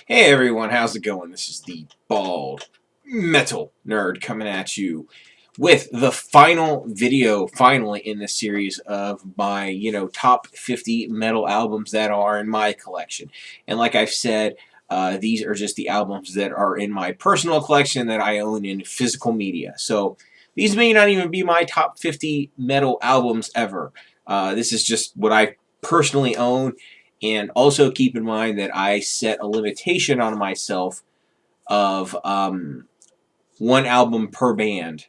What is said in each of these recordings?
Hey everyone, how's it going? This is the Bald Metal Nerd coming at you with the final video, finally, in the series of my, top 50 metal albums that are in my collection. And like I've said, these are just the albums that are in my personal collection that I own in physical media. So these may not even be my top 50 metal albums ever. This is just what I personally own. And also keep in mind that I set a limitation on myself of one album per band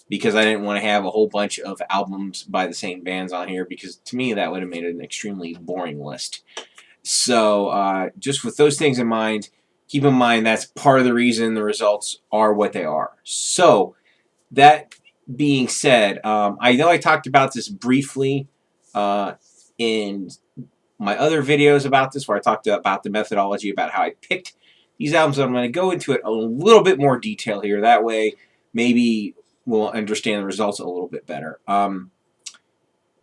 because I didn't want to have a whole bunch of albums by the same bands on here because to me that would have made it an extremely boring list. So just with those things in mind, keep in mind that's part of the reason the results are what they are. So that being said, I know I talked about this briefly in my other videos about this, where I talked about the methodology about how I picked these albums. I'm going to go into it a little bit more detail here. That way, maybe we'll understand the results a little bit better.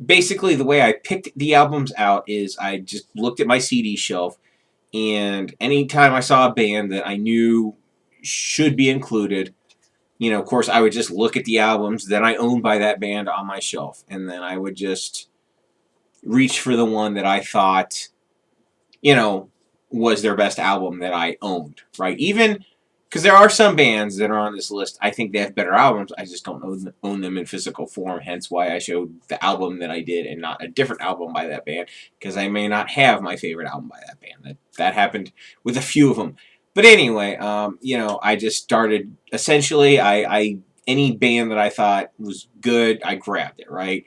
Basically, the way I picked the albums out is I just looked at my CD shelf, and anytime I saw a band that I knew should be included, of course, I would just look at the albums that I owned by that band on my shelf, and then I would just reach for the one that I thought was their best album that I owned, right? Even because there are some bands that are on this list, I think they have better albums. I just don't own them in physical form, hence why I showed the album that I did and not a different album by that band, because I may not have my favorite album by that band. That happened with a few of them. But anyway, I just started, essentially, I any band that I thought was good, I grabbed it, right?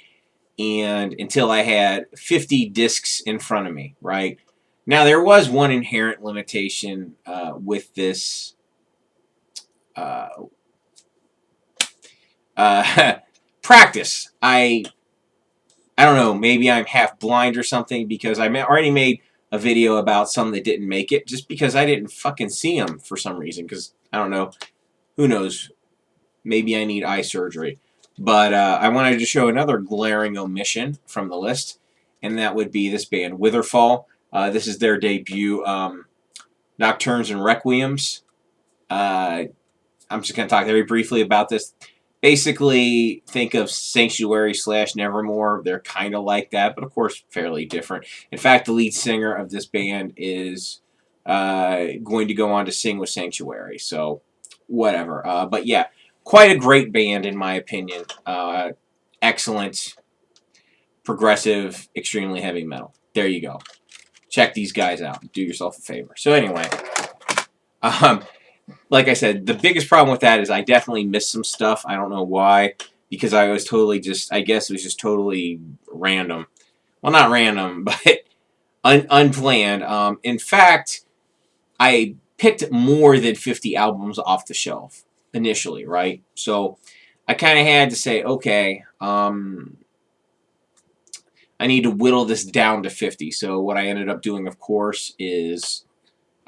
And until I had 50 discs in front of me, right? Now, there was one inherent limitation with this practice. I don't know, maybe I'm half blind or something, because I already made a video about some that didn't make it just because I didn't fucking see them for some reason, because, I don't know, who knows, maybe I need eye surgery. But I wanted to show another glaring omission from the list, and that would be this band, Witherfall. This is their debut, Nocturnes and Requiems. I'm just going to talk very briefly about this. Basically, think of Sanctuary / Nevermore. They're kind of like that, but of course fairly different. In fact, the lead singer of this band is going to go on to sing with Sanctuary, so whatever. But yeah, quite a great band in my opinion. Excellent, progressive, extremely heavy metal. There you go. Check these guys out. Do yourself a favor. So anyway, like I said, the biggest problem with that is I definitely missed some stuff. I don't know why, because I was totally I guess it was just totally random. Well, not random, but unplanned. In fact, I picked more than 50 albums off the shelf initially, right? So I kind of had to say, okay, I need to whittle this down to 50. So what I ended up doing, of course, is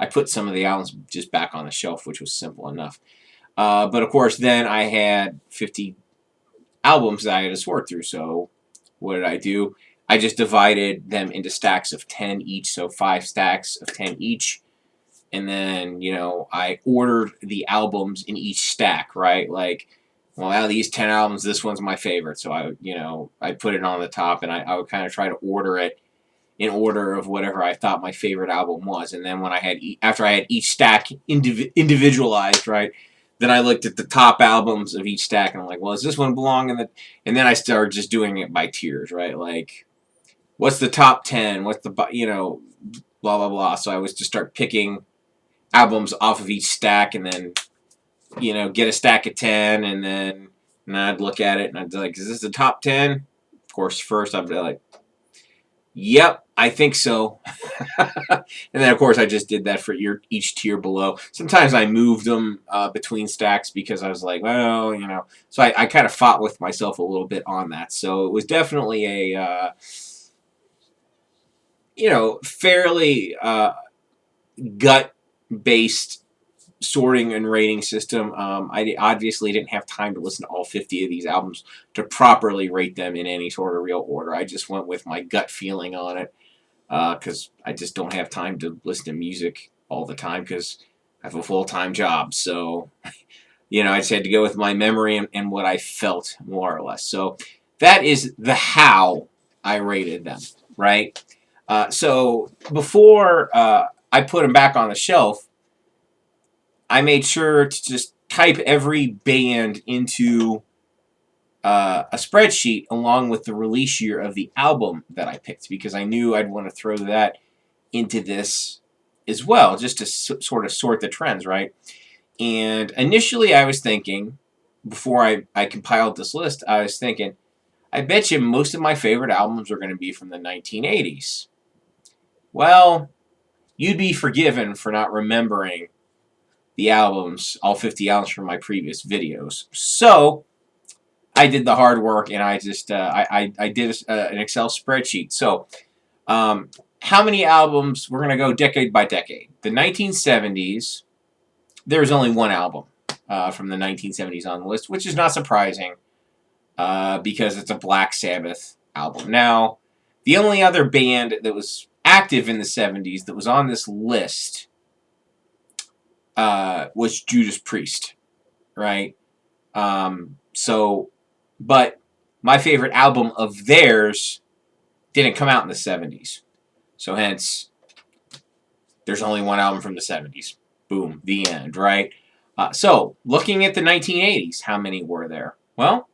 I put some of the albums just back on the shelf, which was simple enough. But of course, then I had 50 albums that I had to sort through. So what did I do? I just divided them into stacks of 10 each, so 5 stacks of 10 each. And then, I ordered the albums in each stack, right? Like, well, out of these 10 albums, this one's my favorite. So I put it on the top, and I would kind of try to order it in order of whatever I thought my favorite album was. And then when after I had each stack individualized, right, then I looked at the top albums of each stack, and I'm like, well, does this one belong in the... And then I started just doing it by tiers, right? Like, what's the top 10? What's the, blah, blah, blah. So I was to start picking albums off of each stack, and then, get a stack of 10, and then I'd look at it, and I'd be like, is this the top 10? Of course, first I'd be like, yep, I think so. And then, of course, I just did that for each tier below. Sometimes I moved them between stacks because I was like, well, So I kind of fought with myself a little bit on that. So it was definitely a, fairly gut-based sorting and rating system. I obviously didn't have time to listen to all 50 of these albums to properly rate them in any sort of real order. I just went with my gut feeling on it because I just don't have time to listen to music all the time because I have a full-time job. So, I just had to go with my memory and what I felt, more or less. So that is the how I rated them, right? So before I put them back on the shelf, I made sure to just type every band into a spreadsheet along with the release year of the album that I picked, because I knew I'd want to throw that into this as well, just to sort of sort the trends, right? And initially I was thinking, before I compiled this list, I was thinking, I bet you most of my favorite albums are going to be from the 1980s. Well, you'd be forgiven for not remembering the albums, all 50 albums from my previous videos. So I did the hard work, and I just I did an Excel spreadsheet. So how many albums? We're going to go decade by decade. The 1970s, there's only one album from the 1970s on the list, which is not surprising because it's a Black Sabbath album. Now, the only other band that was active in the 70s that was on this list was Judas Priest, right? But my favorite album of theirs didn't come out in the 70s. So hence, there's only one album from the 70s. Boom, the end, right? So, looking at the 1980s, how many were there? Well,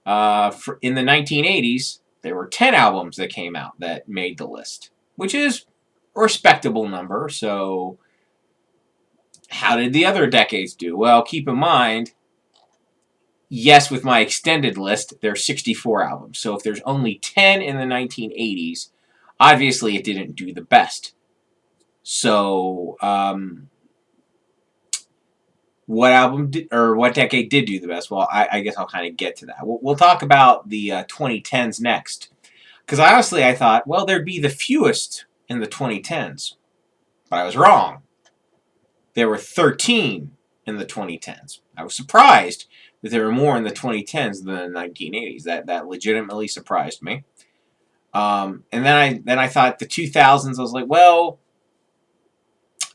in the 1980s, there were 10 albums that came out that made the list, which is a respectable number. So, how did the other decades do? Well, keep in mind, yes, with my extended list, there are 64 albums. So if there's only 10 in the 1980s, obviously it didn't do the best. So what decade did do the best? Well, I guess I'll kind of get to that. We'll talk about the 2010s next. Because honestly, I thought, well, there'd be the fewest in the 2010s. But I was wrong. There were 13 in the 2010s. I was surprised that there were more in the 2010s than the 1980s. That legitimately surprised me. And then I thought the 2000s. I was like, well,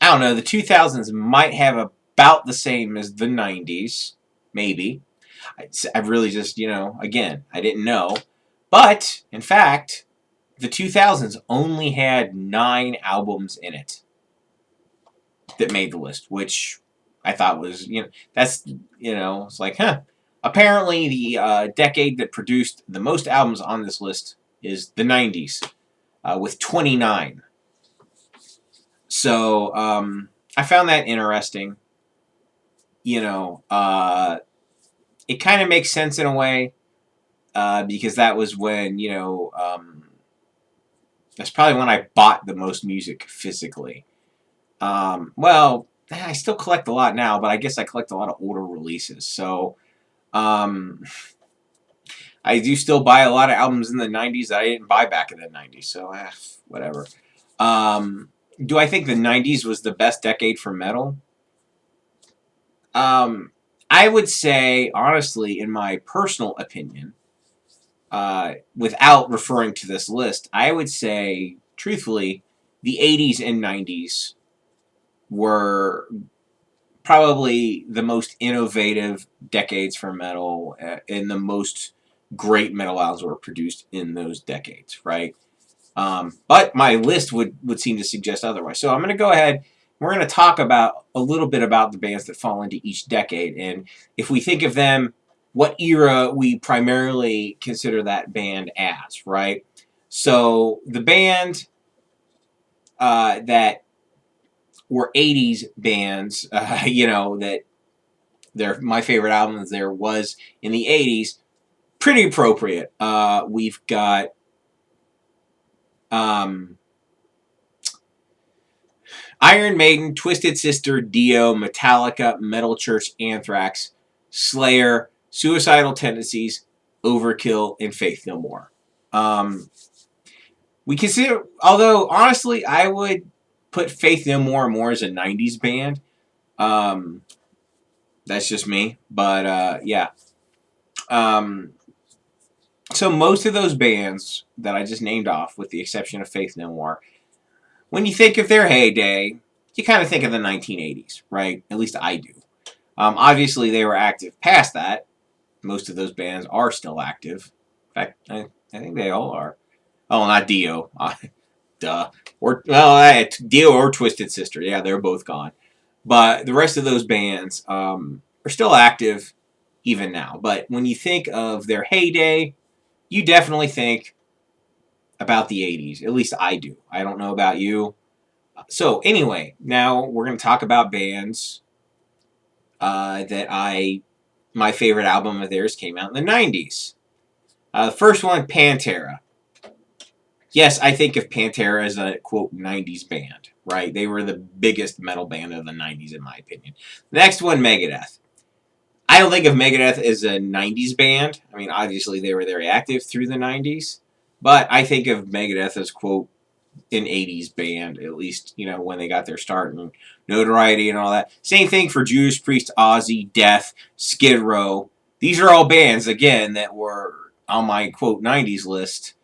I don't know. The 2000s might have about the same as the 90s, maybe. I really just, again, I didn't know. But in fact, the 2000s only had 9 albums in it that made the list, which I thought was, that's, it's like, huh. Apparently, the decade that produced the most albums on this list is the 90s, with 29. So, I found that interesting. It kind of makes sense in a way, because that was when, that's probably when I bought the most music physically. Well, I still collect a lot now, but I guess I collect a lot of older releases. So, I do still buy a lot of albums in the 90s that I didn't buy back in the 90s. So, whatever. Do I think the 90s was the best decade for metal? I would say, honestly, in my personal opinion, without referring to this list, I would say, truthfully, the 80s and 90s were probably the most innovative decades for metal, and the most great metal albums were produced in those decades, right? But my list would seem to suggest otherwise. So I'm going to go ahead. We're going to talk about a little bit about the bands that fall into each decade, and if we think of them, what era we primarily consider that band as, right? So the band that were 80s bands, that my favorite albums there was in the 80s, pretty appropriate. We've got Iron Maiden, Twisted Sister, Dio, Metallica, Metal Church, Anthrax, Slayer, Suicidal Tendencies, Overkill, and Faith No More. We consider, although honestly, I would put Faith No more as a 90s band. That's just me, but yeah. So most of those bands that I just named off, with the exception of Faith No More, when you think of their heyday, you kind of think of the 1980s, right? At least I do. Obviously, they were active past that. Most of those bands are still active. In fact, I think they all are. Oh, not Dio. Duh. Or well, Dio or Twisted Sister. Yeah, they're both gone. But the rest of those bands are still active even now. But when you think of their heyday, you definitely think about the 80s. At least I do. I don't know about you. So anyway, now we're going to talk about bands my favorite album of theirs came out in the 90s. The first one, Pantera. Yes, I think of Pantera as a, quote, 90s band, right? They were the biggest metal band of the 90s, in my opinion. The next one, Megadeth. I don't think of Megadeth as a 90s band. I mean, obviously, they were very active through the 90s. But I think of Megadeth as, quote, an 80s band, at least, you know, when they got their start and notoriety and all that. Same thing for Judas Priest, Ozzy, Death, Skid Row. These are all bands, again, that were on my, quote, 90s list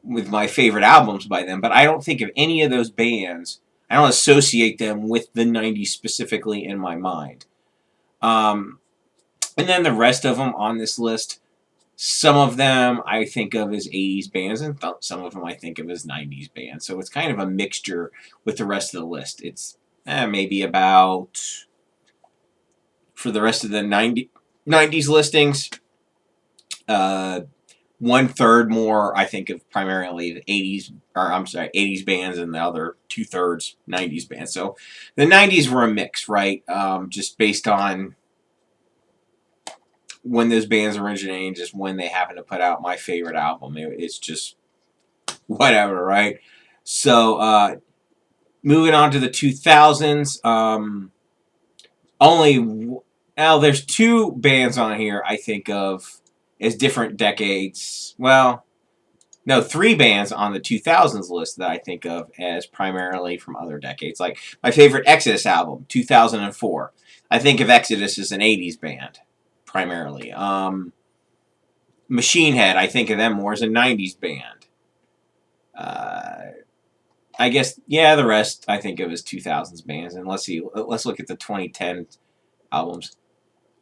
with my favorite albums by them, but I don't think of any of those bands. I don't associate them with the 90s specifically in my mind. And then the rest of them on this list, some of them I think of as 80s bands, and some of them I think of as 90s bands. So it's kind of a mixture with the rest of the list. It's maybe about, for the rest of the 90s listings, 1/3 more I think of primarily the 80s bands, and the other 2/3 90s bands. So the 90s were a mix, right? Just based on when those bands originated, just when they happened to put out my favorite album. It's just whatever, right? So moving on to the 2000s, there's two bands on here I think of as different decades. Well, no, three bands on the 2000s list that I think of as primarily from other decades. Like my favorite Exodus album, 2004. I think of Exodus as an 80s band, primarily. Machine Head, I think of them more as a 90s band. I guess, yeah, the rest I think of as 2000s bands. And let's look at the 2010 albums.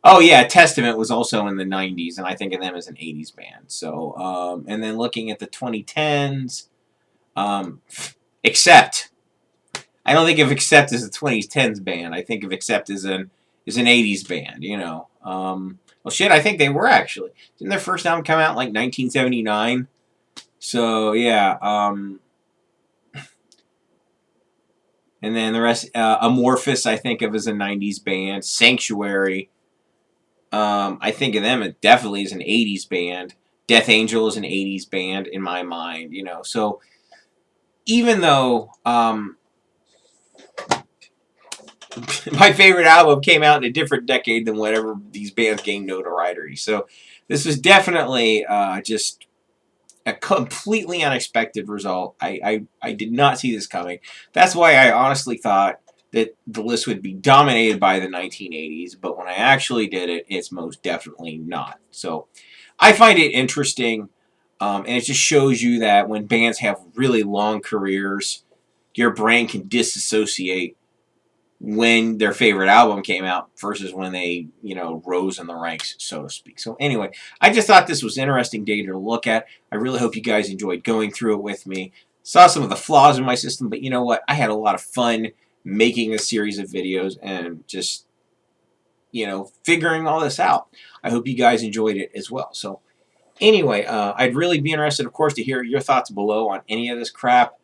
Oh, yeah, Testament was also in the 90s, and I think of them as an 80s band. So, and then looking at the 2010s, Accept. I don't think of Accept as a 2010s band. I think of Accept as an 80s band, you know. Well, shit, I think they were actually. Didn't their first album come out in, like, 1979? So, yeah, and then the rest, Amorphous, I think of as a 90s band. Sanctuary, I think of them definitely as an 80s band. Death Angel is an 80s band in my mind, you know. So even though my favorite album came out in a different decade than whatever these bands gained notoriety. So this was definitely just a completely unexpected result. I did not see this coming. That's why I honestly thought that the list would be dominated by the 1980s, but when I actually did it, it's most definitely not. So I find it interesting, and it just shows you that when bands have really long careers, your brain can disassociate when their favorite album came out versus when they, you know, rose in the ranks, so to speak. So anyway, I just thought this was interesting data to look at. I really hope you guys enjoyed going through it with me. Saw some of the flaws in my system, but you know what? I had a lot of fun making a series of videos and just, you know, figuring all this out. I hope you guys enjoyed it as well. So anyway, I'd really be interested, of course, to hear your thoughts below on any of this crap.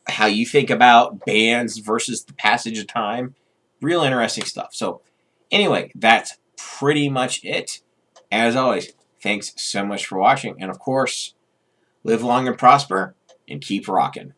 How you think about bands versus the passage of time. Real interesting stuff. So anyway, that's pretty much it. As always, thanks so much for watching. And of course, live long and prosper and keep rocking.